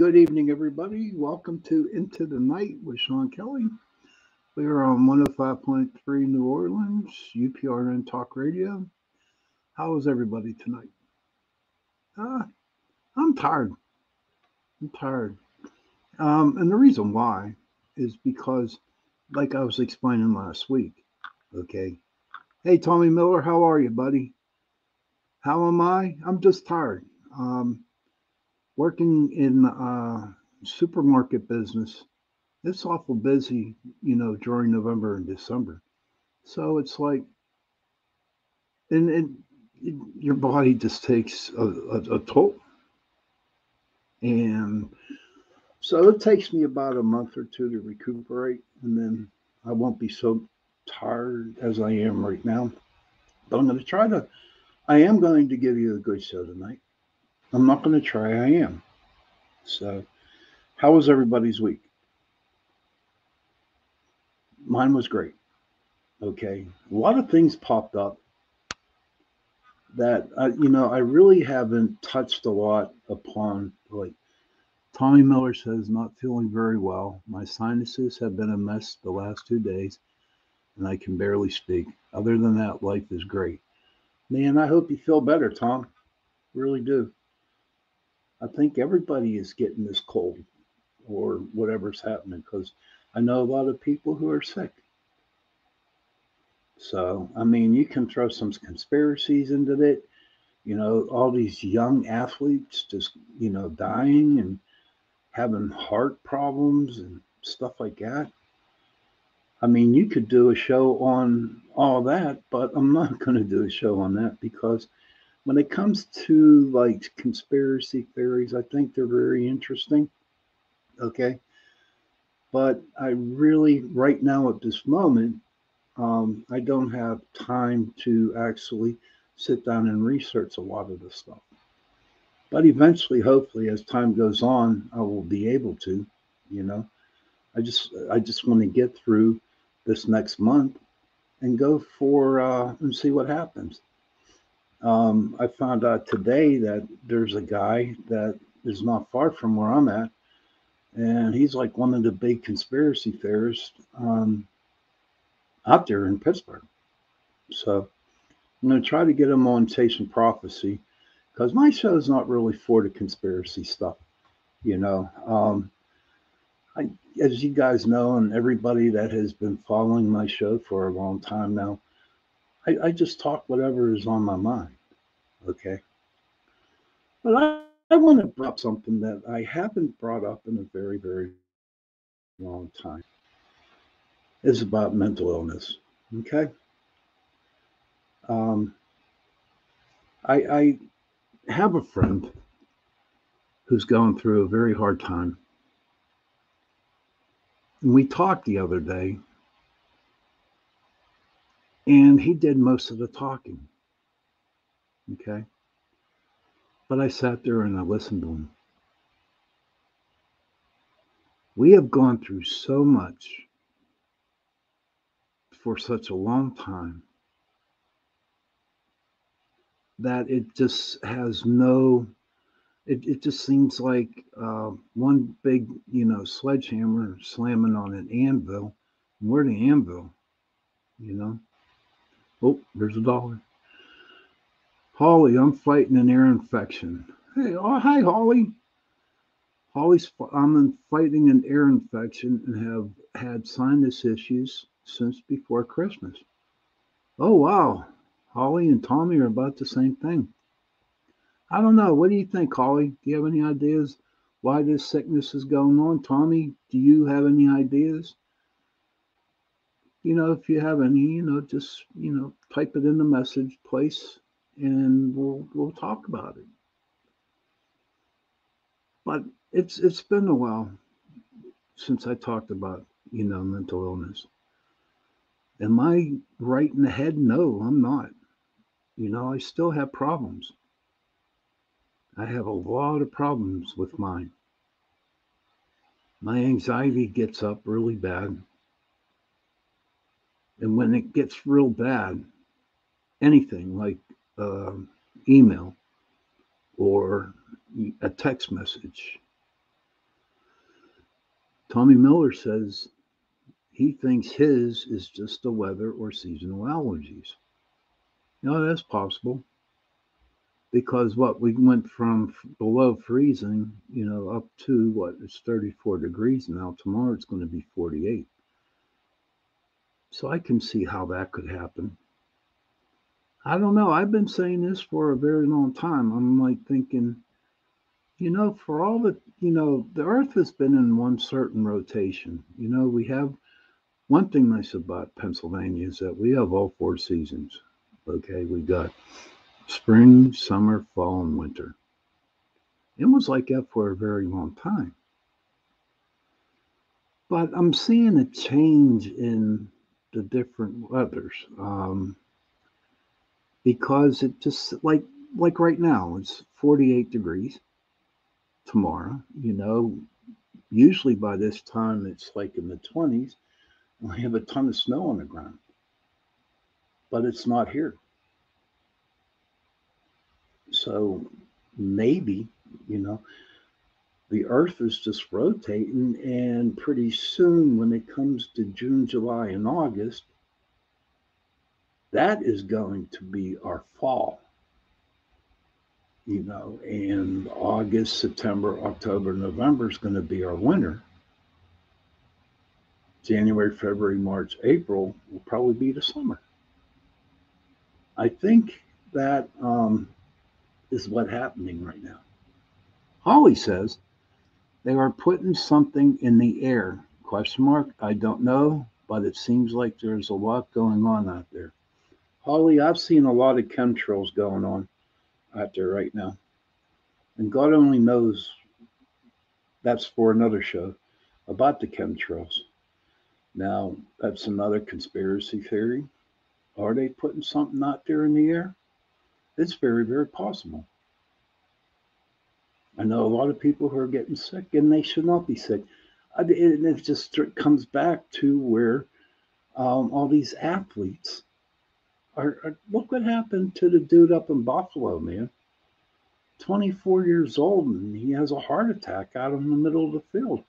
good evening, everybody. Welcome to Into the Night with Shawn Kelly. We are on 105.3 New Orleans, UPRN Talk Radio. How is everybody tonight? Uh, I'm tired. I'm tired. And the reason why is because, like I was explaining last week, okay? Hey, Tommy Miller, how are you, buddy? How am I? I'm just tired. Um, Working in supermarket business, it's awful busy, during November and December. So it's like, and your body just takes a toll. And so it takes me about a month or two to recuperate, and then I won't be so tired as I am right now. But I am going to give you a good show tonight. I'm not going to try, I am. So, how was everybody's week? Mine was great. Okay. A lot of things popped up that I really haven't touched a lot upon. Like Tommy Miller says, not feeling very well. My sinuses have been a mess the last 2 days, and I can barely speak. Other than that, life is great. Man, I hope you feel better, Tom. Really do. I think everybody is getting this cold or whatever's happening because I know a lot of people who are sick. So, I mean, you can throw some conspiracies into it. All these young athletes just, dying and having heart problems and stuff like that. I mean, you could do a show on all that, but I'm not going to do a show on that because when it comes to like conspiracy theories, I think they're very interesting. Okay. But I really, right now at this moment, I don't have time to actually sit down and research a lot of this stuff. But eventually, hopefully, as time goes on, I will be able to. You know, I just want to get through this next month and go for and see what happens. I found out today that there's a guy that is not far from where I'm at, and he's like one of the big conspiracy theorists out there in Pittsburgh. So I'm going to try to get him on Chasing Prophecy because my show is not really for the conspiracy stuff. You know, I, as you guys know, and everybody that has been following my show for a long time now, I just talk whatever is on my mind. Okay. But I want to bring up something that I haven't brought up in a very, very long time. It's about mental illness. Okay. Um, I have a friend who's going through a very hard time. And we talked the other day, and he did most of the talking. Okay. But I sat there and I listened to him. We have gone through so much for such a long time that it just has no, it just seems like one big, sledgehammer slamming on an anvil. And we're the anvil, you know. Oh, there's a dollar. Holly, I'm fighting an ear infection. Hey, oh, hi, Holly. I'm fighting an ear infection and have had sinus issues since before Christmas. Oh, wow. Holly and Tommy are about the same thing. I don't know. What do you think, Holly? Do you have any ideas why this sickness is going on? Tommy, do you have any ideas? If you have any, just, type it in the message place and we'll talk about it. But it's been a while since I talked about, mental illness. Am I right in the head? No, I'm not. I still have problems. I have a lot of problems with mine. My anxiety gets up really bad. And when it gets real bad, anything like email or a text message, Tommy Miller says he thinks his is just the weather or seasonal allergies. That's possible because what we went from below freezing, up to what it's 34 degrees now. Tomorrow it's going to be 48. So I can see how that could happen. I don't know. I've been saying this for a very long time. I'm like thinking, for all that, the Earth has been in one certain rotation. We have one thing nice about Pennsylvania is that we have all four seasons. Okay, we got spring, summer, fall, and winter. It was like that for a very long time. But I'm seeing a change in the different weathers because it just like right now it's 48 degrees tomorrow. Usually by this time it's like in the 20s. We have a ton of snow on the ground, but it's not here. So maybe, you know, the Earth is just rotating, and pretty soon, when it comes to June, July, and August, that is going to be our fall. And August, September, October, November is going to be our winter. January, February, March, April will probably be the summer. I think that is what's happening right now. Holly says they are putting something in the air. Question mark. I don't know, but it seems like there's a lot going on out there. Holly, I've seen a lot of chemtrails going on out there right now. And God only knows that's for another show about the chemtrails. Now, that's another conspiracy theory. Are they putting something out there in the air? It's very, very possible. I know a lot of people who are getting sick, and they should not be sick. And it just comes back to where all these athletes are. Look what happened to the dude up in Buffalo, man. 24 years old, and he has a heart attack out in the middle of the field.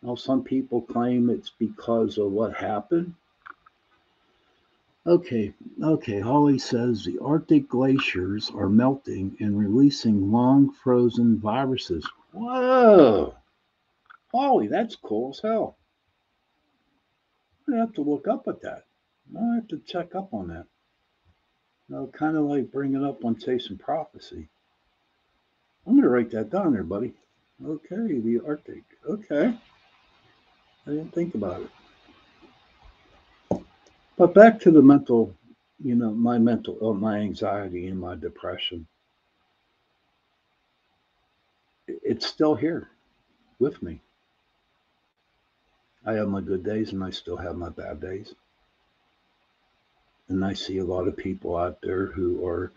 Now, some people claim it's because of what happened. Okay, Holly says the Arctic glaciers are melting and releasing long frozen viruses. Whoa! Holly, that's cool as hell. I have to look up at that. I have to check up on that. Kind of like bringing up on Chasing Prophecy. I'm going to write that down there, buddy. Okay, the Arctic. Okay. I didn't think about it. But back to the mental, my anxiety and my depression. It's still here with me. I have my good days and I still have my bad days. And I see a lot of people out there who are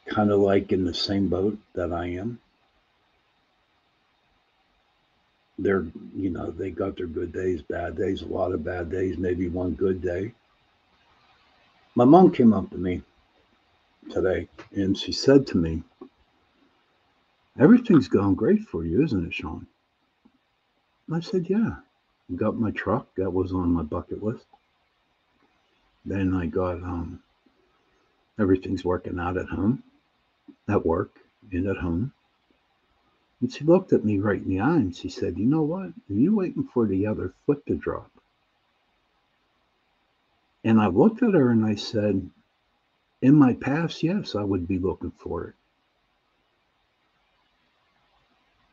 kind of like in the same boat that I am. They got their good days, bad days, a lot of bad days, maybe one good day. My mom came up to me today and she said to me, "Everything's going great for you, isn't it, Shawn?" I said, "Yeah. I got my truck. That was on my bucket list. Then I got everything's working out at home, at work, and at home." And she looked at me right in the eye and she said, "You know what? Are you waiting for the other foot to drop?" And I looked at her and I said, "In my past, yes, I would be looking for it.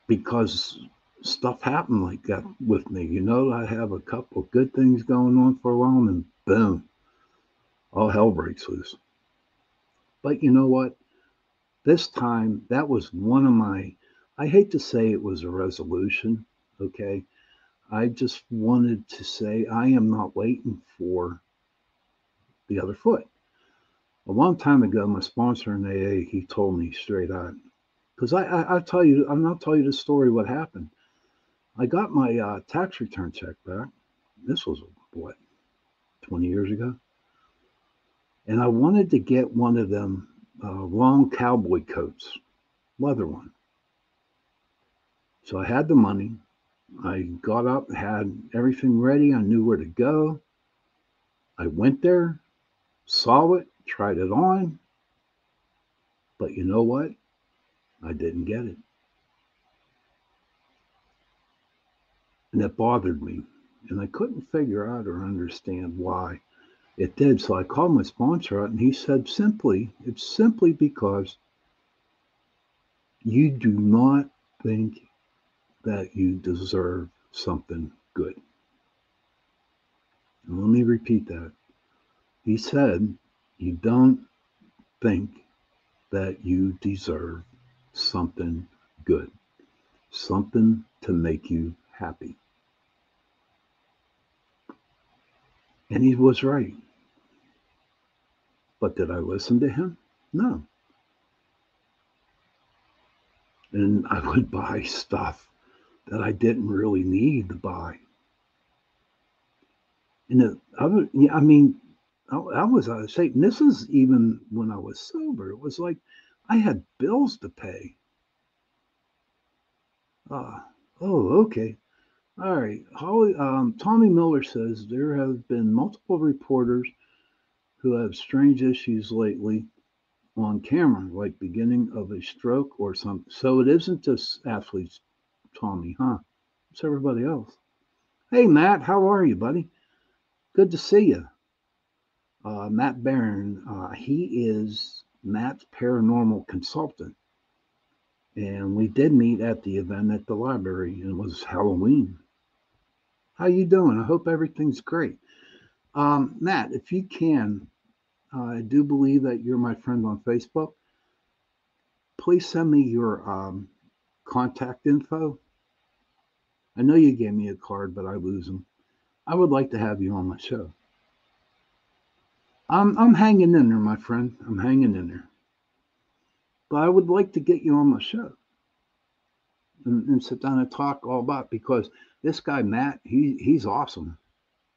Because stuff happened like that with me. I have a couple of good things going on for a while and boom, all hell breaks loose." But you know what? This time, that was one of I hate to say it was a resolution, okay? I just wanted to say I am not waiting for the other foot. A long time ago, my sponsor in AA, he told me straight out, because I'll tell you the story what happened. I got my tax return check back. This was, what, 20 years ago? And I wanted to get one of them long cowboy coats, leather one. So I had the money. I got up, had everything ready. I knew where to go. I went there, saw it, tried it on. But you know what? I didn't get it. And it bothered me. And I couldn't figure out or understand why it did. So I called my sponsor out and he said it's simply because you do not think that you deserve something good. And let me repeat that. He said, you don't think that you deserve something good, something to make you happy. And he was right. But did I listen to him? No. And I would buy stuff that I didn't really need to buy. And I mean, I was out of shape. And this is even when I was sober. It was like I had bills to pay. Uh, oh, okay. All right. Tommy Miller says there have been multiple reporters who have strange issues lately on camera, like beginning of a stroke or something. So it isn't just athletes, Tommy, huh? It's everybody else. Hey, Matt, how are you, buddy? Good to see you. Matt Barron, he is Matt's paranormal consultant. And we did meet at the event at the library, and it was Halloween. How you doing? I hope everything's great. Matt, if you can, I do believe that you're my friend on Facebook. Please send me your contact info. I know you gave me a card, but I lose them. I would like to have you on my show. I'm hanging in there, my friend. I'm hanging in there. But I would like to get you on my show and sit down and talk all about because this guy Matt, he's awesome.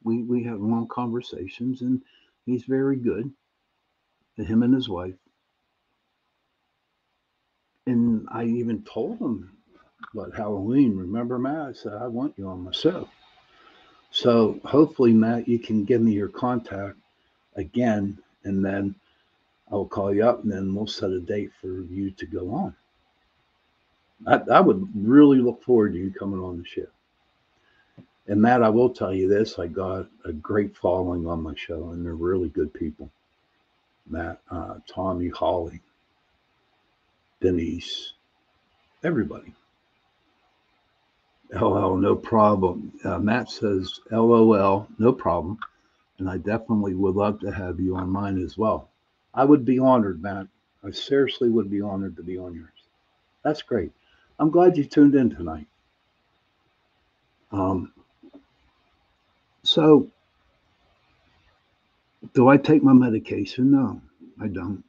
We have long conversations and he's very good. Him and his wife. And I even told him about Halloween. Remember, Matt? I said I want you on my show. So hopefully, Matt, you can give me your contact again, and then I'll call you up, and then we'll set a date for you to go on. I would really look forward to you coming on the show. And Matt, I will tell you this: I got a great following on my show, and they're really good people. Matt, Tommy, Holly, Denise, everybody. LL, no problem. Matt says, LOL, no problem. And I definitely would love to have you on mine as well. I would be honored, Matt. I seriously would be honored to be on yours. That's great. I'm glad you tuned in tonight. Um, so, do I take my medication? No, I don't,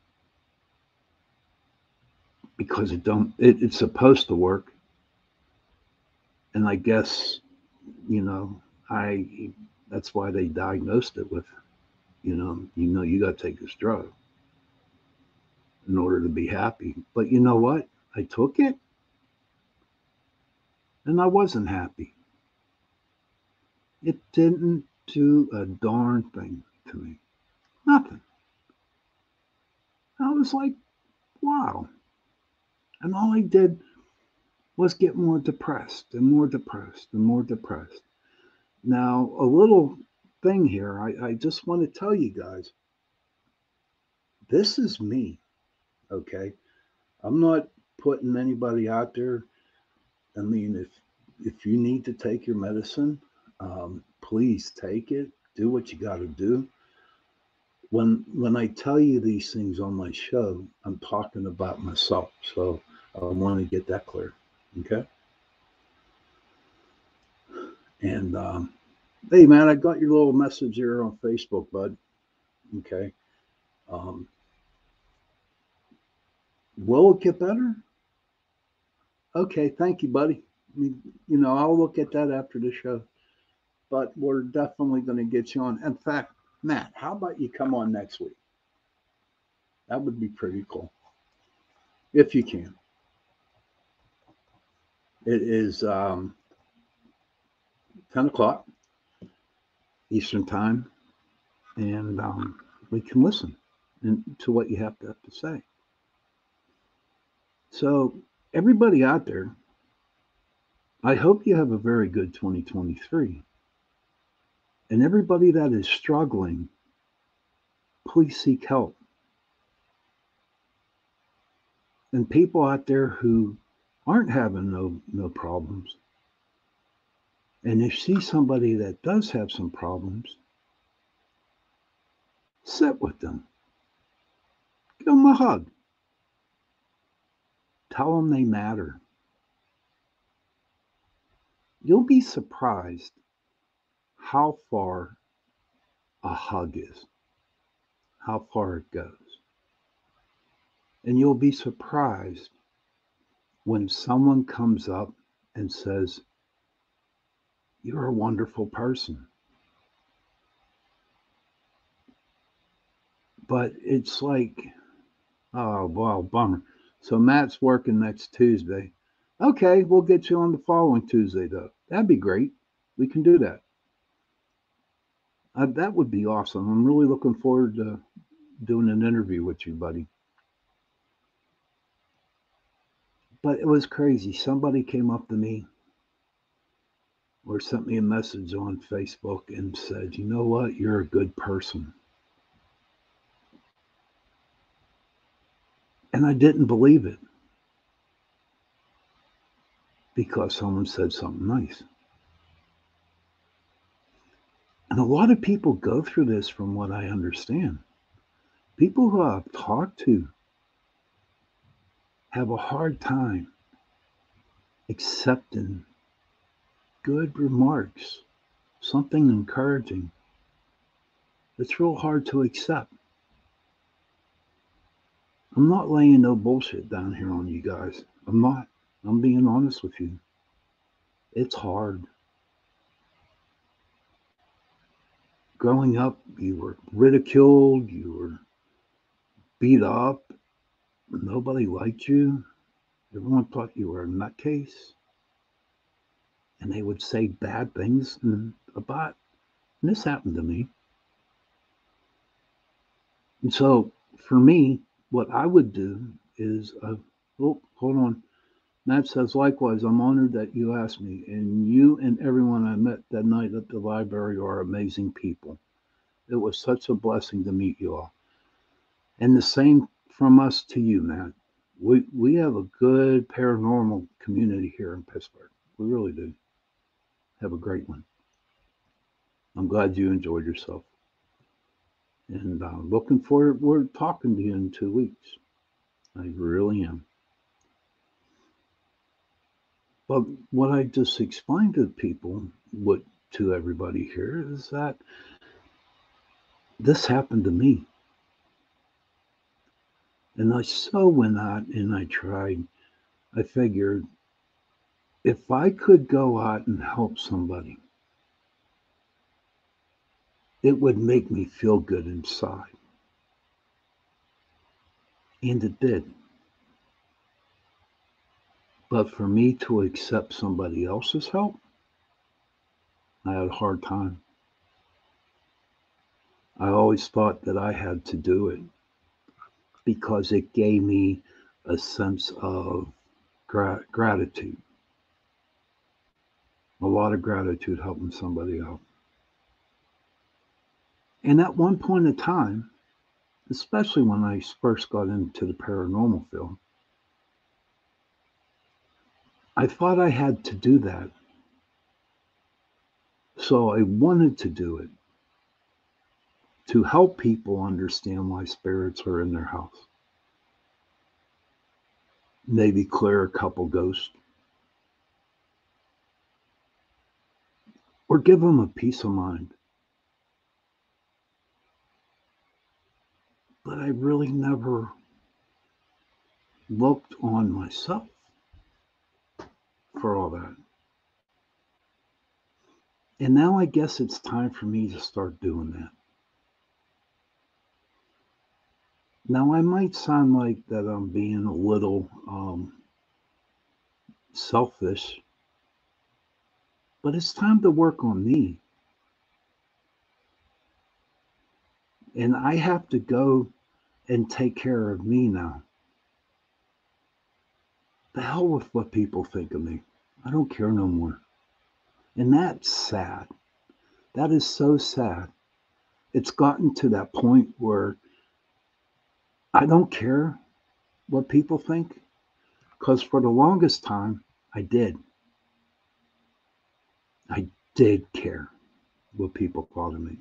because it don't. It's supposed to work, and I guess you know, I. That's why they diagnosed it with, you got to take this drug in order to be happy. But you know what? I took it, and I wasn't happy. It didn't do a darn thing to me. Nothing. I was like, wow. And all I did was get more depressed and more depressed and more depressed. Now, a little thing here, I just want to tell you guys this is me, okay? I'm not putting anybody out there. I mean, if you need to take your medicine, please take it. Do what you got to do. When I tell you these things on my show, I'm talking about myself. So I want to get that clear. Okay. And hey, man, I got your little message here on Facebook, bud. Okay. Um, will it get better? Okay. Thank you, buddy. I'll look at that after the show. But we're definitely going to get you on. In fact, Matt, how about you come on next week? That would be pretty cool if you can. It is. 10 o'clock Eastern Time, and we can listen to what you have to say. So, everybody out there, I hope you have a very good 2023. And everybody that is struggling, please seek help. And people out there who aren't having no problems, and if you see somebody that does have some problems, sit with them, give them a hug, tell them they matter. You'll be surprised how far a hug is, how far it goes. And you'll be surprised when someone comes up and says, "You're a wonderful person." But it's like, oh, wow, bummer. So Matt's working next Tuesday. Okay, we'll get you on the following Tuesday, though. That'd be great. We can do that. That would be awesome. I'm really looking forward to doing an interview with you, buddy. But it was crazy. Somebody came up to me or sent me a message on Facebook and said, "You know what? You're a good person." And I didn't believe it because someone said something nice. And a lot of people go through this from what I understand. People who I've talked to have a hard time accepting good remarks, something encouraging. It's real hard to accept. I'm not laying no bullshit down here on you guys. I'm not. I'm being honest with you. It's hard. Growing up, you were ridiculed, you were beat up, nobody liked you. Everyone thought you were a nutcase, and they would say bad things about. And this happened to me. And so, for me, what I would do is, oh, hold on. Matt says, likewise, I'm honored that you asked me, and you and everyone I met that night at the library are amazing people. It was such a blessing to meet you all. And the same from us to you, Matt. We have a good paranormal community here in Pittsburgh. We really do. Have a great one. I'm glad you enjoyed yourself. And looking forward, we're talking to you in 2 weeks. I really am. But what I just explained to people, what to everybody here, is that this happened to me. And I so went out and I tried. I figured if I could go out and help somebody, it would make me feel good inside. And it did. But for me to accept somebody else's help, I had a hard time. I always thought that I had to do it because it gave me a sense of gratitude, a lot of gratitude helping somebody out. And at one point in time, especially when I first got into the paranormal field, I thought I had to do that. So I wanted to do it to help people understand why spirits are in their house. Maybe clear a couple ghosts or give them a peace of mind. But I really never looked on myself for all that. And now I guess it's time for me to start doing that. Now I might sound like that I'm being a little selfish, But it's time to work on me. And I have to go and take care of me now. The hell with what people think of me. I don't care no more. And that's sad. That is so sad. It's gotten to that point where I don't care what people think because for the longest time I did. I did care what people thought of me.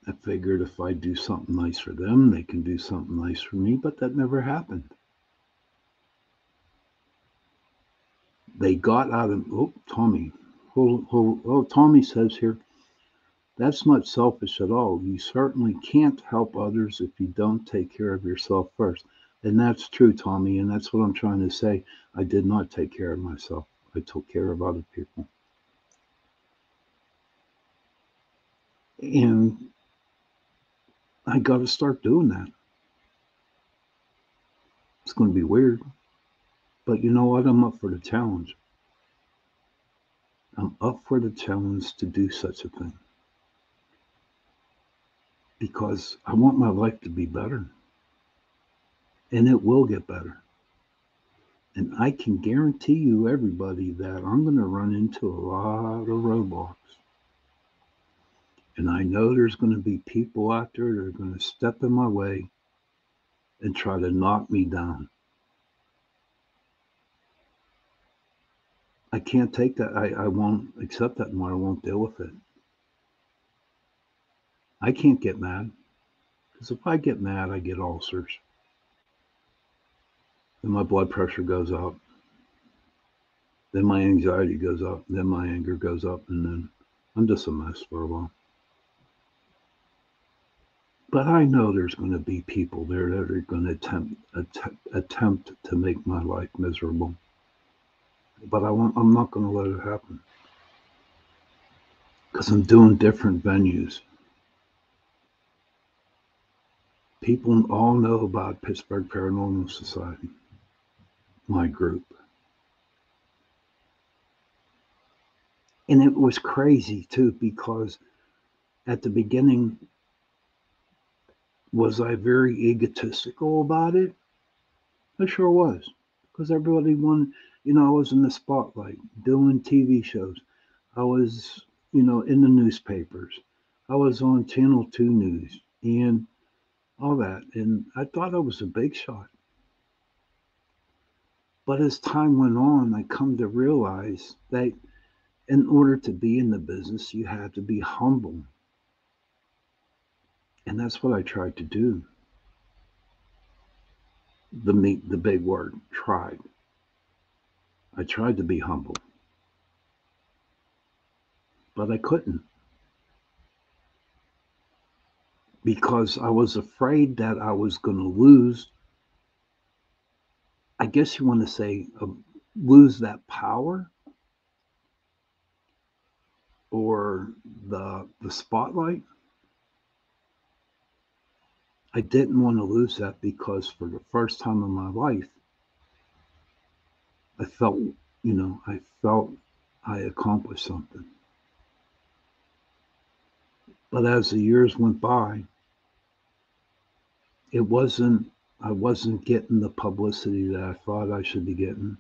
I figured if I do something nice for them, they can do something nice for me, but that never happened. They got out of, oh, Tommy. Oh, Tommy says here, that's not selfish at all. You certainly can't help others if you don't take care of yourself first. And that's true, Tommy. And that's what I'm trying to say. I did not take care of myself, I took care of other people. And I got to start doing that. It's going to be weird. But you know what? I'm up for the challenge. I'm up for the challenge to do such a thing because I want my life to be better. And it will get better. And I can guarantee you, everybody, that I'm going to run into a lot of roadblocks. And I know there's going to be people out there that are going to step in my way and try to knock me down. I can't take that. I won't accept that anymore. I won't deal with it. I can't get mad because if I get mad, I get ulcers. Then my blood pressure goes up. Then my anxiety goes up. Then my anger goes up. And then I'm just a mess for a while. But I know there's going to be people there that are going to attempt to make my life miserable. But I'm not going to let it happen because I'm doing different venues. People all know about Pittsburgh Paranormal Society, my group. And it was crazy too because at the beginning, was I very egotistical about it? I sure was. Because everybody wanted, I was in the spotlight doing TV shows. I was, in the newspapers. I was on Channel 2 News and all that. And I thought I was a big shot. But as time went on, I come to realize that in order to be in the business, you had to be humble. And that's what I tried to do. The big word, tried. I tried to be humble, but I couldn't because I was afraid that I was going to lose. I guess you want to say lose that power or the spotlight. I didn't want to lose that because for the first time in my life, I felt, I felt I accomplished something. But as the years went by, it wasn't I wasn't getting the publicity that I thought I should be getting.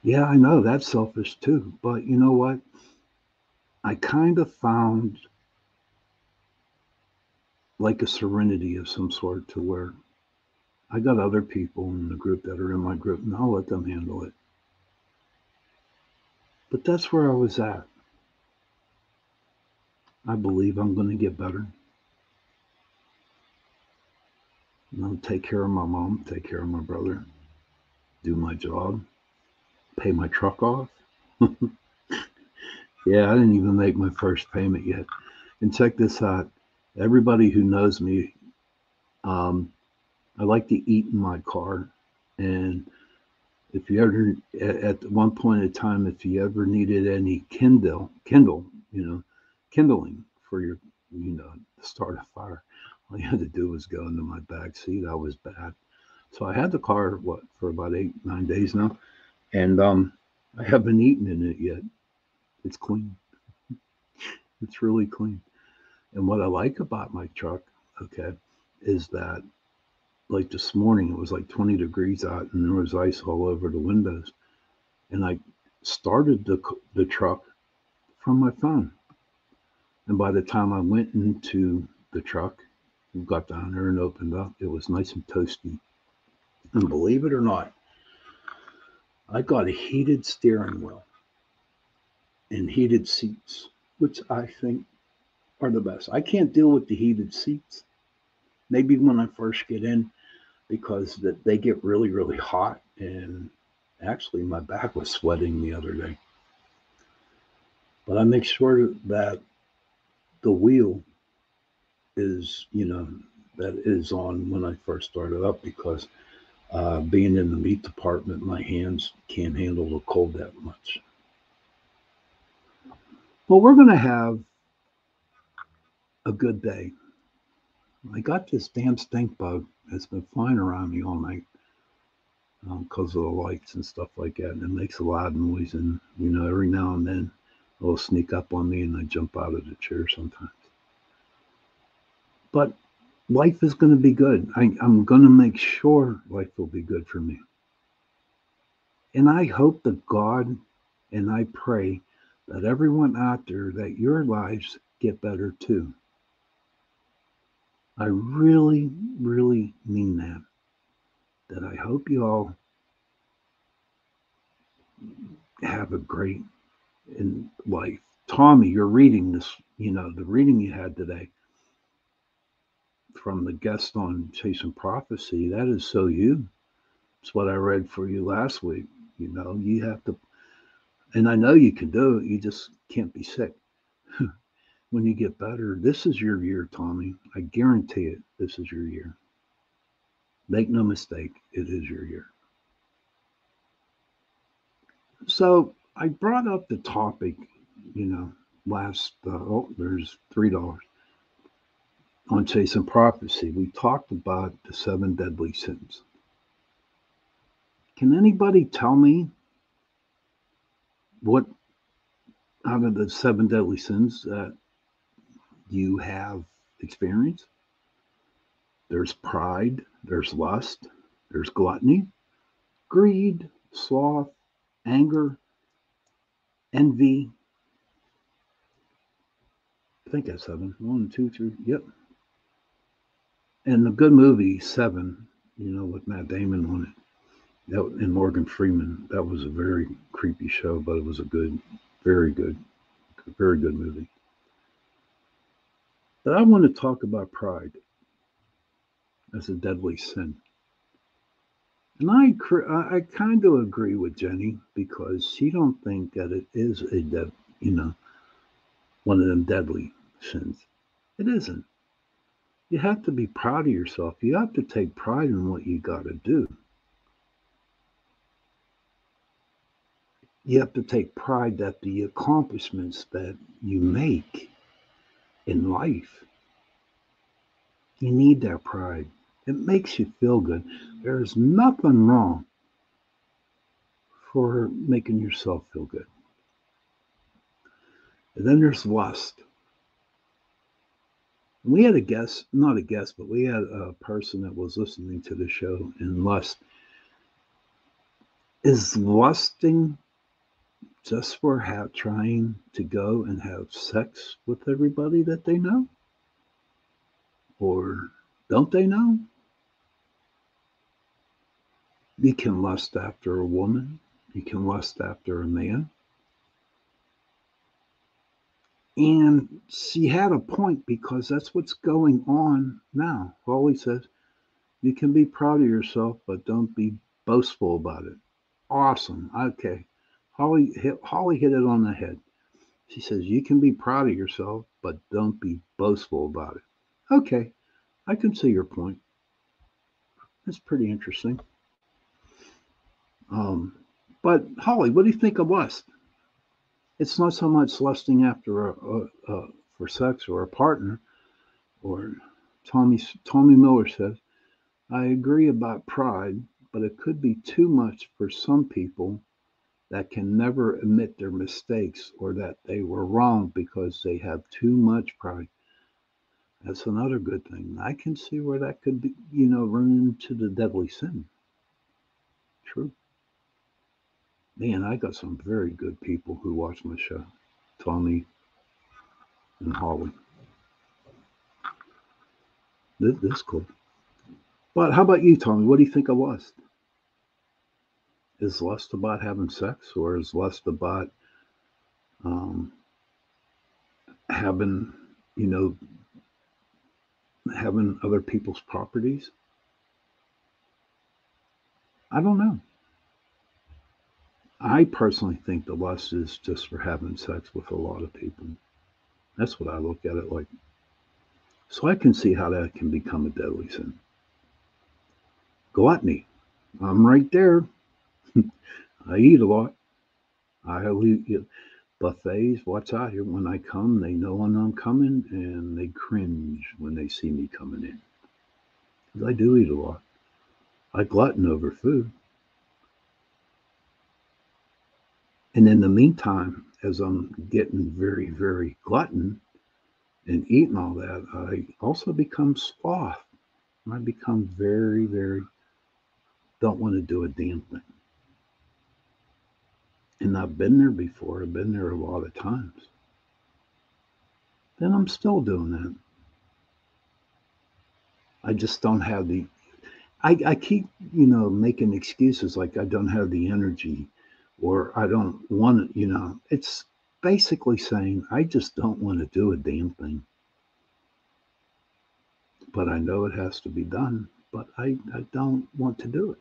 Yeah, I know that's selfish too, but you know what? I kind of found like a serenity of some sort to where I got other people in the group that are in my group and I'll let them handle it. But that's where I was at. I believe I'm going to get better. Take care of my mom, take care of my brother, do my job, pay my truck off. Yeah, I didn't even make my first payment yet. And check this out. Everybody who knows me, um, I like to eat in my car. And if you ever, at one point in time, if you ever needed any Kindle, kindling for your, to start a fire, all you had to do was go into my back seat. I was bad. So I had the car, for about 8, 9 days now. And I haven't eaten in it yet. It's clean. It's really clean. And what I like about my truck, okay, is that like this morning it was like 20 degrees out and there was ice all over the windows. And I started the truck from my phone. And by the time I went into the truck, got down there and opened up, it was nice and toasty. And believe it or not, I got a heated steering wheel and heated seats, which I think are the best. I can't deal with the heated seats. Maybe when I first get in, because they get really, really hot. And actually, my back was sweating the other day. But I make sure that the wheel is, that is on when I first started up because being in the meat department, my hands can't handle the cold that much. Well, we're going to have a good day. I got this damn stink bug that's been flying around me all night because of the lights and stuff like that. And it makes a lot of noise. And, every now and then it'll sneak up on me and I jump out of the chair sometimes. But life is going to be good. I'm going to make sure life will be good for me. And I hope that God and I pray that everyone out there, that your lives get better too. I really, really mean that. That I hope you all have a great in life. Tommy, you're reading this, the reading you had today from the guest on Chasing Prophecy. That is so you. It's what I read for you last week. You have to, and I know you can do it. You just can't be sick. When you get better, this is your year, Tommy. I guarantee it. This is your year. Make no mistake, it is your year. So I brought up the topic, you know, last, there's $3 on Chasing Prophecy. We talked about the seven deadly sins. Can anybody tell me what out of the seven deadly sins that you have experienced? There's pride, there's lust, there's gluttony, greed, sloth, anger, envy. I think that's seven. One, two, three. Yep. And the good movie Seven, with Matt Damon on it, and Morgan Freeman. That was a very creepy show, but it was a good, very good, very good movie. But I want to talk about pride as a deadly sin. And I kind of agree with Jenny because she don't think that it is you know, one of them deadly sins. It isn't. You have to be proud of yourself. You have to take pride in what you got to do. You have to take pride that the accomplishments that you make in life, you need that pride. It makes you feel good. There's nothing wrong for making yourself feel good. And then there's lust. We had a guest, not a guest, but we had a person that was listening to the show in lust. Is lusting just for trying to go and have sex with everybody that they know? Or don't they know? You can lust after a woman. You can lust after a man. And she had a point because that's what's going on now. Holly says, you can be proud of yourself, but don't be boastful about it. Awesome. Okay. Holly hit it on the head. She says, you can be proud of yourself, but don't be boastful about it. Okay. I can see your point. That's pretty interesting. Um, but Holly, what do you think of lust? It's not so much lusting after for sex or a partner, or Tommy Miller says, I agree about pride, but it could be too much for some people that can never admit their mistakes or that they were wrong because they have too much pride. That's another good thing. I can see where that could be, run into the deadly sin. True. Man, I got some very good people who watch my show. Tommy and Holly. This is cool. But how about you, Tommy? What do you think of lust? Is lust about having sex, or is lust about um, having, you know, having other people's properties? I don't know. I personally think the lust is just for having sex with a lot of people. That's what I look at it like. So I can see how that can become a deadly sin. Gluttony. I'm right there. I eat a lot. I eat buffets. What's out here? When I come, they know when I'm coming, and they cringe when they see me coming in. 'Cause I do eat a lot. I glutton over food. And in the meantime, as I'm getting very, very glutton and eating all that, I also become sloth. I become very, very don't want to do a damn thing. And I've been there before. I've been there a lot of times. Then I'm still doing that. I just don't have the. I keep, making excuses like I don't have the energy or I don't want to, It's basically saying I just don't want to do a damn thing. But I know it has to be done, but I don't want to do it.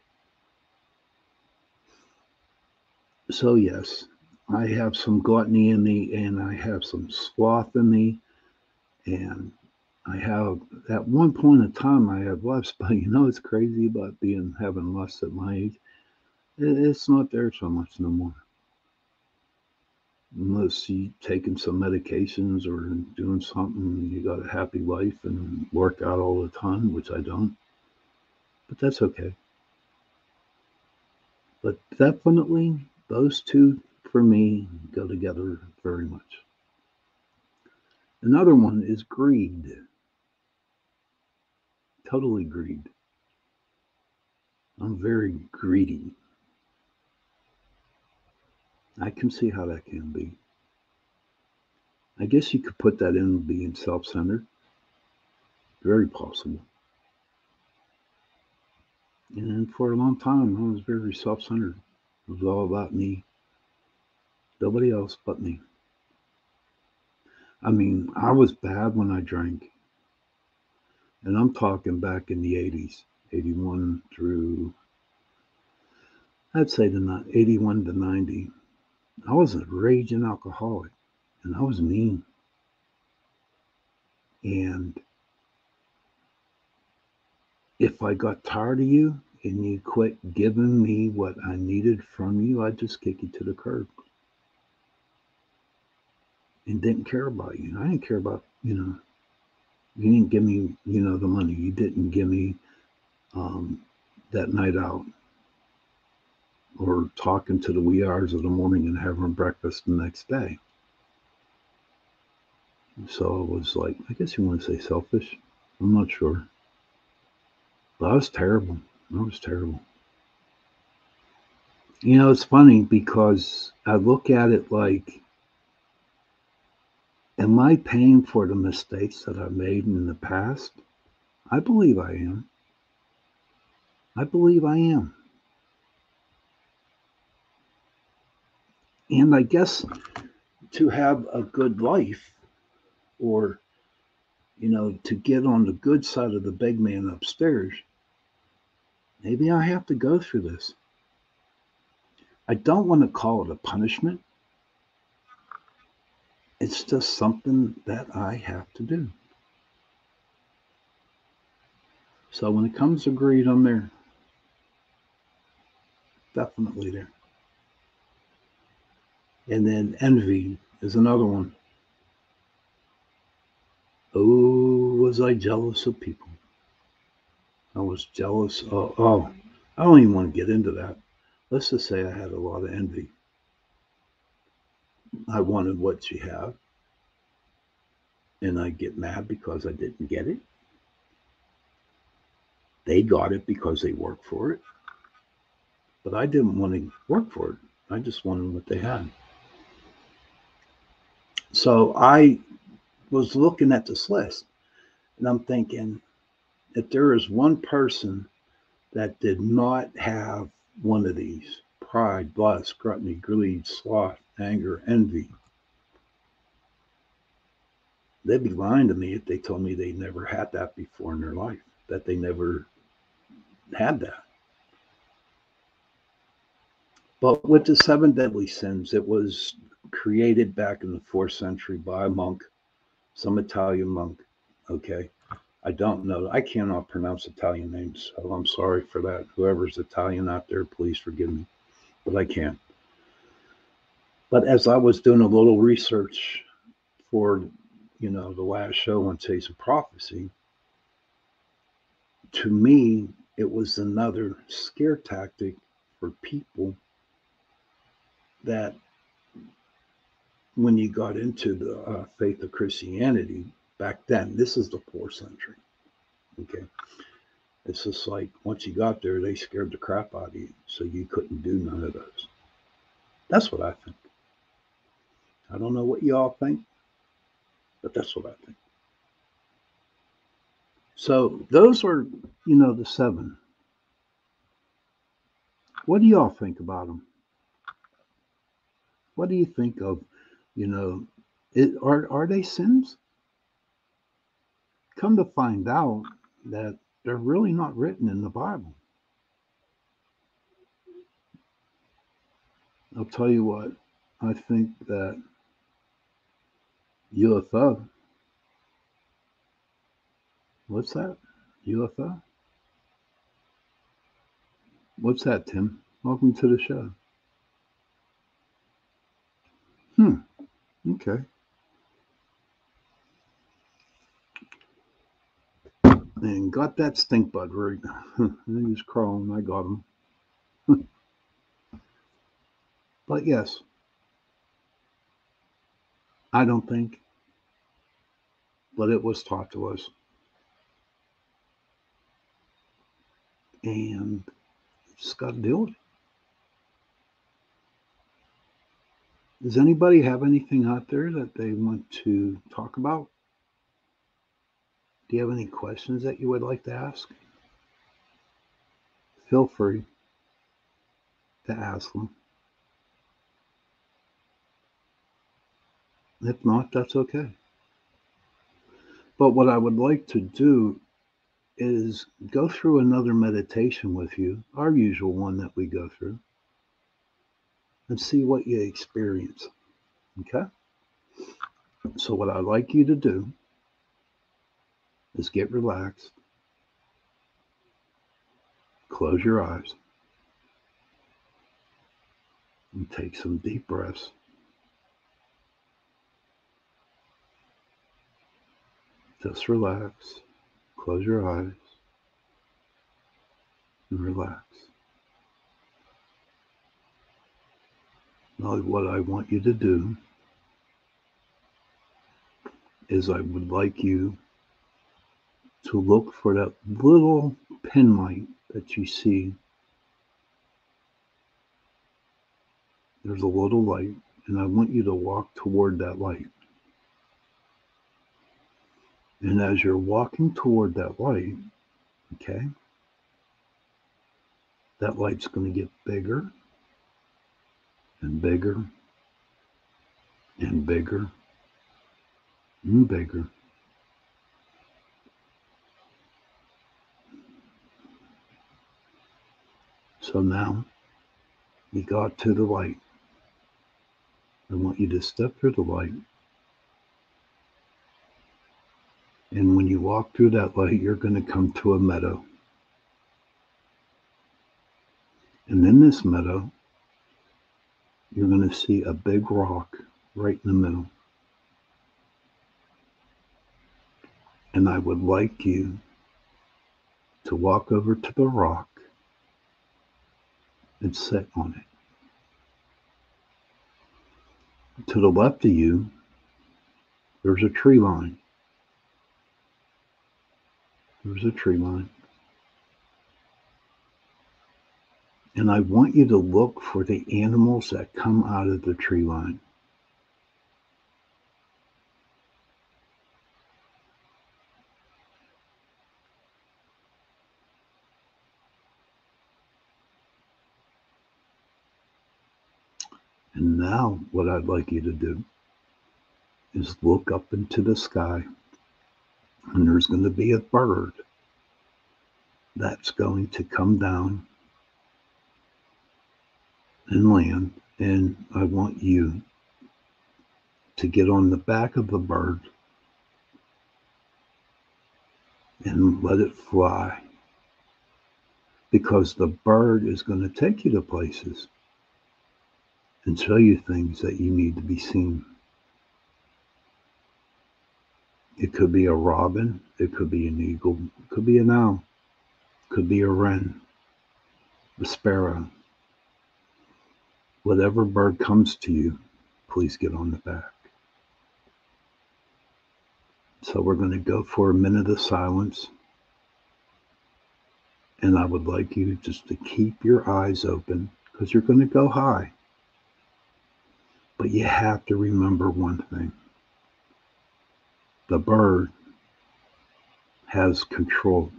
So, yes, I have some gluttony in me and I have some sloth in me. And I have, at one point in time, I had lust, but it's crazy about having lust at my age. It's not there so much no more. Unless you taking some medications or doing something, you got a happy life and work out all the time, which I don't. But that's okay. But definitely, those two for me go together very much. Another one is greed. Totally greed. I'm very greedy. I can see how that can be. I guess you could put that in being self centered. Very possible. And for a long time, I was very self centered. It was all about me, nobody else but me. I mean, I was bad when I drank. And I'm talking back in the 80s, 81 through, I'd say 81 to 90. I was a raging alcoholic and I was mean. And if I got tired of you and you quit giving me what I needed from you, I'd just kick you to the curb and didn't care about you. I didn't care about, you didn't give me, the money. You didn't give me um, that night out or talking to the wee hours of the morning and having breakfast the next day. So I was like, I guess you want to say selfish. I'm not sure. But I was terrible. I was terrible. It's funny because I look at it like, am I paying for the mistakes that I made in the past? I believe I am. I believe I am. And I guess to have a good life or, to get on the good side of the big man upstairs, maybe I have to go through this. I don't want to call it a punishment. It's just something that I have to do. So when it comes to greed, I'm there. Definitely there. And then envy is another one. Oh, was I jealous of people? I was jealous. I don't even want to get into that. Let's just say I had a lot of envy. I wanted what she had, and I get mad because I didn't get it. They got it because they worked for it, but I didn't want to work for it. I just wanted what they had. So I was looking at this list, and I'm thinking, if there is one person that did not have one of these pride, lust, gluttony, greed, sloth, anger, envy, they'd be lying to me if they told me they never had that before in their life, that they never had that. But with the seven deadly sins, it was created back in the fourth century by a monk, some Italian monk. Okay. I don't know. I cannot pronounce Italian names, so I'm sorry for that. Whoever's Italian out there, please forgive me, but I can't. But as I was doing a little research for, the last show on Taste of Prophecy, to me, it was another scare tactic for people that when you got into the faith of Christianity back then, this is the fourth century. Okay. It's just like once you got there, they scared the crap out of you. So you couldn't do none of those. That's what I think. I don't know what y'all think, but that's what I think. So those are, the seven. What do y'all think about them? What do you think of, you know, are they sins? Come to find out that they're really not written in the Bible. I'll tell you what, I think that UFO, what's that? UFO? What's that, Tim? Welcome to the show. Hmm, okay. And got that stink bug right. He's crawling, I got him. But yes, I don't think, but it was taught to us. And just got to deal with it. Does anybody have anything out there that they want to talk about? Do you have any questions that you would like to ask? Feel free to ask them. If not, that's okay. But what I would like to do is go through another meditation with you, our usual one that we go through, and see what you experience. Okay? So, what I'd like you to do is get relaxed, close your eyes, and take some deep breaths. Just relax, close your eyes, and relax. Now, what I want you to do is I would like you to look for that little pin light that you see. There's a little light, and I want you to walk toward that light. And as you're walking toward that light, okay, that light's going to get bigger and bigger and bigger and bigger. So now you got to the light. I want you to step through the light. And when you walk through that light, you're going to come to a meadow. And in this meadow, you're going to see a big rock right in the middle. And I would like you to walk over to the rock and sit on it. To the left of you, there's a tree line. There's a tree line. And I want you to look for the animals that come out of the tree line. And now, what I'd like you to do is look up into the sky, and there's going to be a bird that's going to come down and land. And I want you to get on the back of the bird and let it fly, because the bird is going to take you to places and show you things that you need to be seen. It could be a robin, it could be an eagle, it could be an owl, it could be a wren, a sparrow. Whatever bird comes to you, please get on the back. So we're going to go for a minute of silence. And I would like you just to keep your eyes open, because you're going to go high. But you have to remember one thing. The bird has control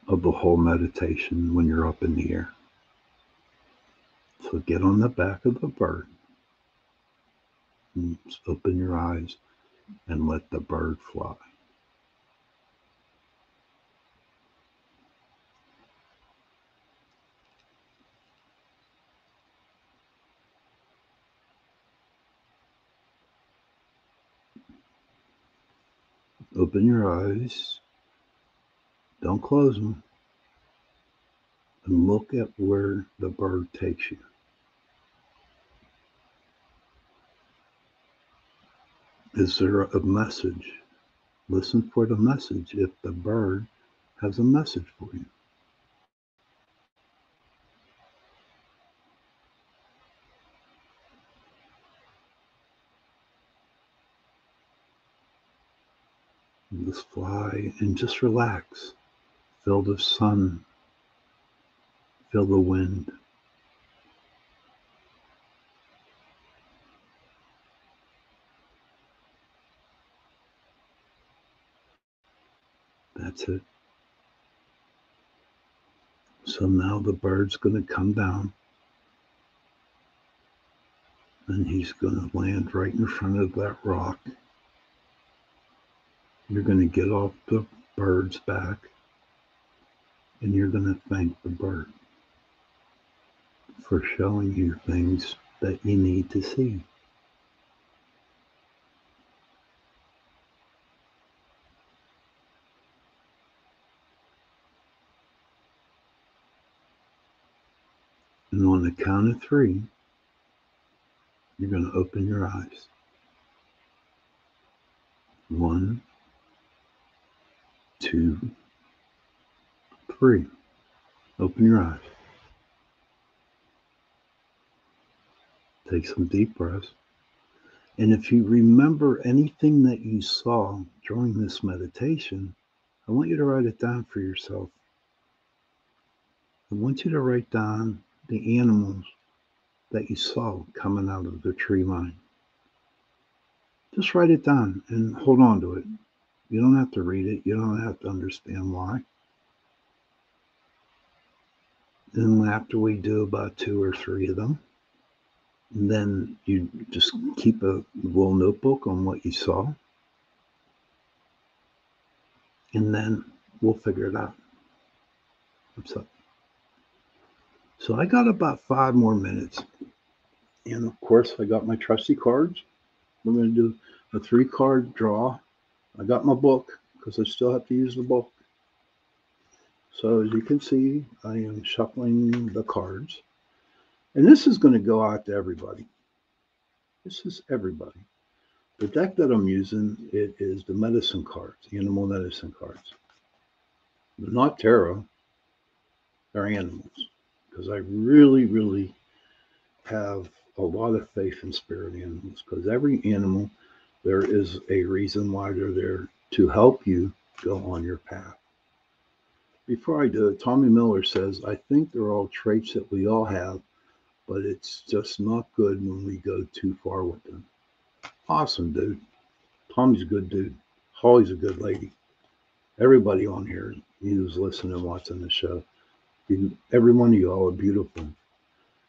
of the whole meditation when you're up in the air. So get on the back of the bird and open your eyes and let the bird fly. Open your eyes. Don't close them. And look at where the bird takes you. Is there a message? Listen for the message if the bird has a message for you. Just fly and just relax. Feel the sun. Feel the wind. That's it. So now the bird's going to come down, and he's going to land right in front of that rock. You're going to get off the bird's back, and you're going to thank the bird for showing you things that you need to see. And on the count of 3, you're going to open your eyes. 1, 2, 3. Open your eyes. Take some deep breaths. And if you remember anything that you saw during this meditation, I want you to write it down for yourself. I want you to write down the animals that you saw coming out of the tree line. Just write it down and hold on to it. You don't have to read it. You don't have to understand why. And after we do about 2 or 3 of them, then you just keep a little notebook on what you saw. And then we'll figure it out. What's up? So I got about 5 more minutes. And of course, I got my trusty cards. We're going to do a 3-card draw. I got my book because I still have to use the book. So as you can see, I am shuffling the cards. And this is going to go out to everybody. This is everybody. The deck that I'm using, it is the medicine cards, animal medicine cards. They're not tarot, they're animals. Because I really, really have a lot of faith in spirit animals because every animal, there is a reason why they're there to help you go on your path. Before I do it, Tommy Miller says, I think they're all traits that we all have, but it's just not good when we go too far with them. Awesome, dude. Tommy's a good dude. Holly's a good lady. Everybody on here, who's listening and watching the show, every one of you all are beautiful.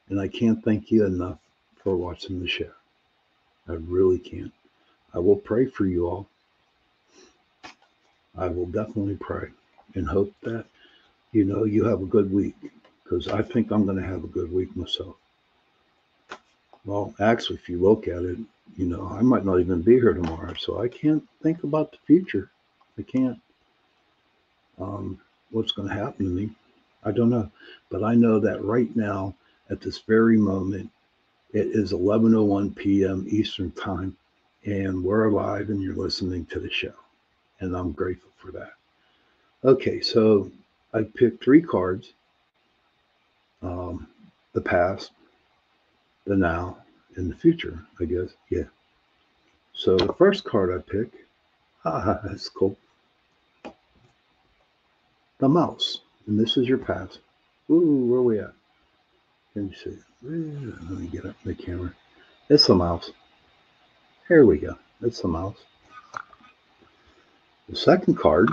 And I can't thank you enough for watching the show. I really can't. I will pray for you all. I will definitely pray and hope that, you have a good week because I think I'm going to have a good week myself. Well, actually, if you look at it, I might not even be here tomorrow, so I can't think about the future. I can't. What's going to happen to me? I don't know. But I know that right now, at this very moment, it is 11:01 p.m. Eastern Time, and we're alive and you're listening to the show. And I'm grateful for that. Okay, so I picked 3 cards, the past, the now, and the future, I guess. Yeah. So the first card I pick, that's cool. The mouse. And this is your past. Ooh, where are we at? Let me see. Let me get up the camera. It's a mouse. Here we go. It's a mouse. The second card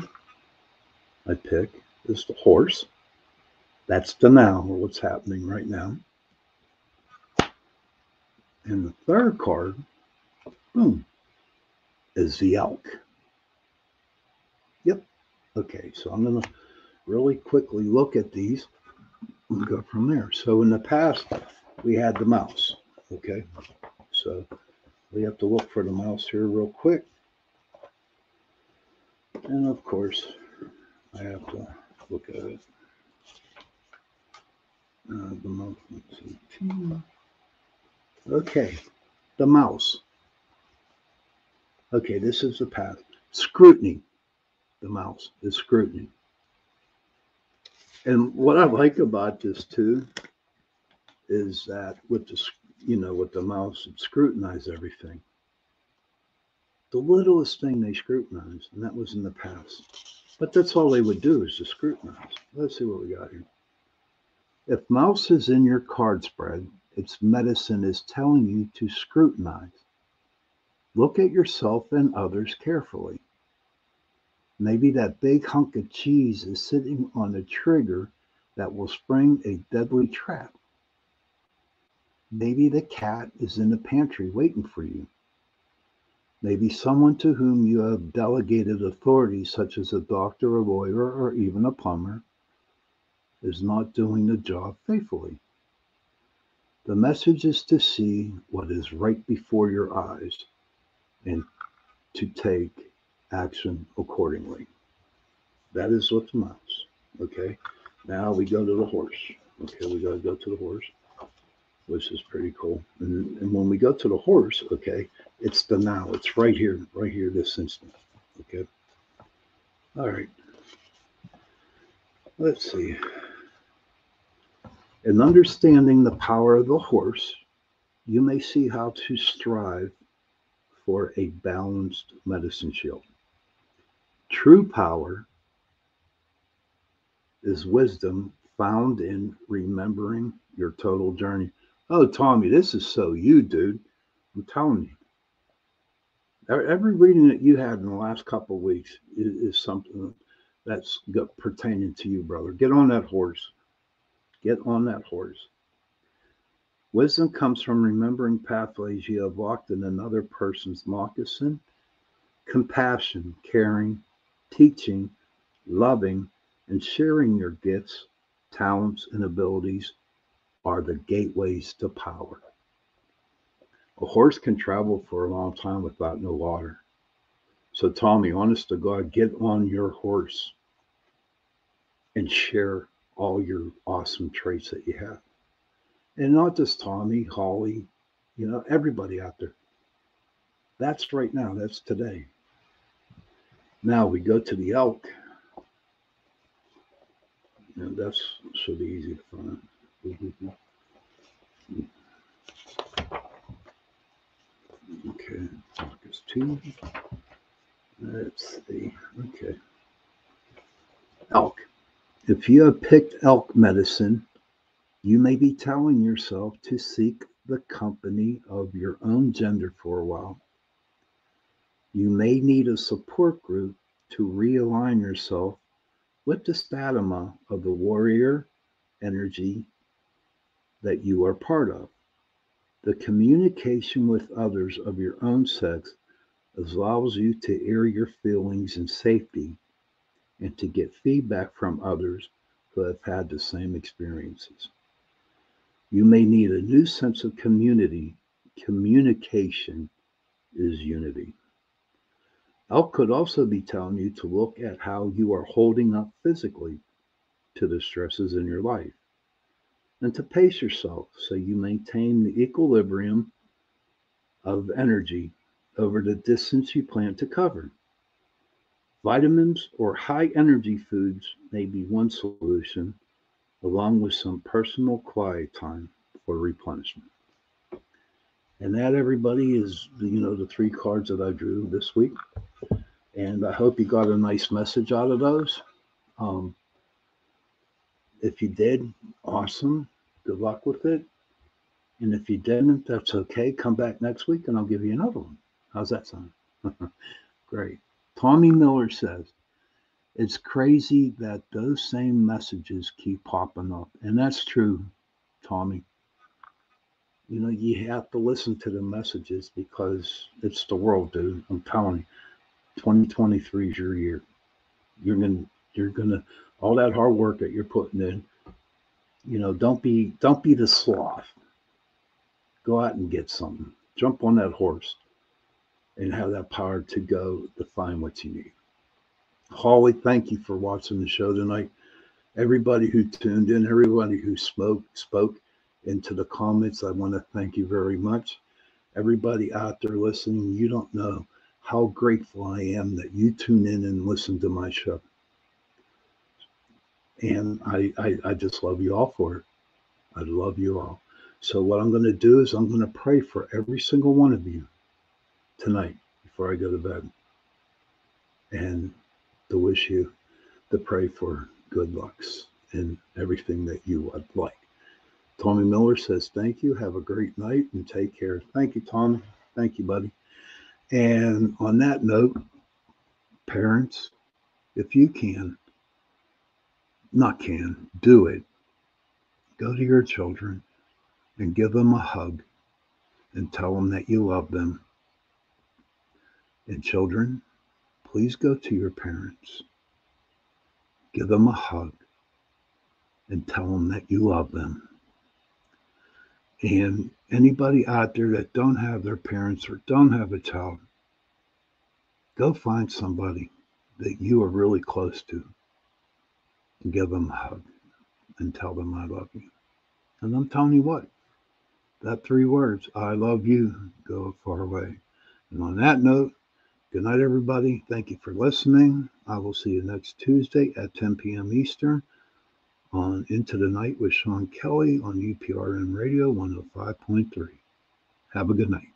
I pick is the horse. That's the now, or what's happening right now. And the third card, boom, is the elk. Yep. Okay, so I'm going to really quickly look at these and go from there. So in the past, we had the mouse. Okay, so we have to look for the mouse here real quick. And of course, I have to look at it. The mouse. Okay, the mouse. Okay, this is the path. Scrutiny. The mouse is scrutiny. And what I like about this too is that with the mouse, it scrutinizes everything. The littlest thing they scrutinized, and that was in the past. But that's all they would do is to scrutinize. Let's see what we got here. If mouse is in your card spread, its medicine is telling you to scrutinize. Look at yourself and others carefully. Maybe that big hunk of cheese is sitting on a trigger that will spring a deadly trap. Maybe the cat is in the pantry waiting for you. Maybe someone to whom you have delegated authority, such as a doctor, a lawyer, or even a plumber, is not doing the job faithfully. The message is to see what is right before your eyes and to take action accordingly. That is what the mouse. Okay. Now we go to the horse. Okay, we gotta go to the horse, which is pretty cool. And when we go to the horse, okay, it's the now. It's right here, this instant. Okay. All right. Let's see. In understanding the power of the horse, you may see how to strive for a balanced medicine shield. True power is wisdom found in remembering your total journey. Oh, Tommy, this is so you, dude. I'm telling you. Every reading that you had in the last couple of weeks is something that's pertaining to you, brother. Get on that horse. Get on that horse. Wisdom comes from remembering pathways you have walked in another person's moccasin. Compassion, caring, teaching, loving, and sharing your gifts, talents, and abilities are the gateways to power. A horse can travel for a long time without no water. So, Tommy, honest to God, get on your horse and share all your awesome traits that you have. And not just Tommy, Holly, everybody out there. That's right now. That's today. Now we go to the elk. And should be easy to find. Okay, August 2. Let's see. Okay. Elk. If you have picked elk medicine, you may be telling yourself to seek the company of your own gender for a while. You may need a support group to realign yourself with the stamina of the warrior energy that you are part of. The communication with others of your own sex allows you to air your feelings in safety and to get feedback from others who have had the same experiences. You may need a new sense of community. Communication is unity. Elk could also be telling you to look at how you are holding up physically to the stresses in your life and to pace yourself so you maintain the equilibrium of energy over the distance you plan to cover. Vitamins or high energy foods may be one solution, along with some personal quiet time for replenishment. And that, everybody, is the three cards that I drew this week. And I hope you got a nice message out of those. Um, if you did, awesome. Good luck with it. And if you didn't, that's okay. Come back next week and I'll give you another one. How's that sound? Great. Tommy Miller says, it's crazy that those same messages keep popping up. And that's true, Tommy. You have to listen to the messages because it's the world, dude. I'm telling you, 2023 is your year. You're gonna all that hard work that you're putting in. Don't be the sloth. Go out and get something. Jump on that horse and have that power to go to find what you need. Holly, thank you for watching the show tonight. Everybody who tuned in, everybody who spoke into the comments, I want to thank you very much. Everybody out there listening, you don't know how grateful I am that you tune in and listen to my show. And I just love you all for it. I love you all. So what I'm going to do is I'm going to pray for every single one of you tonight before I go to bed, and to wish you, to pray for good lucks in everything that you would like. Tommy Miller says, thank you. Have a great night and take care. Thank you, Tommy. Thank you, buddy. And on that note, parents, if you can, not can, do it. Go to your children and give them a hug and tell them that you love them. And children, please go to your parents, give them a hug, and tell them that you love them. And anybody out there that don't have their parents or don't have a child, go find somebody that you are really close to and give them a hug and tell them I love you. And I'm telling you what, that three words, I love you, go a far way. And on that note, good night, everybody. Thank you for listening. I will see you next Tuesday at 10 p.m. Eastern on Into the Night with Shawn Kelly on UPRN Radio 105.3. Have a good night.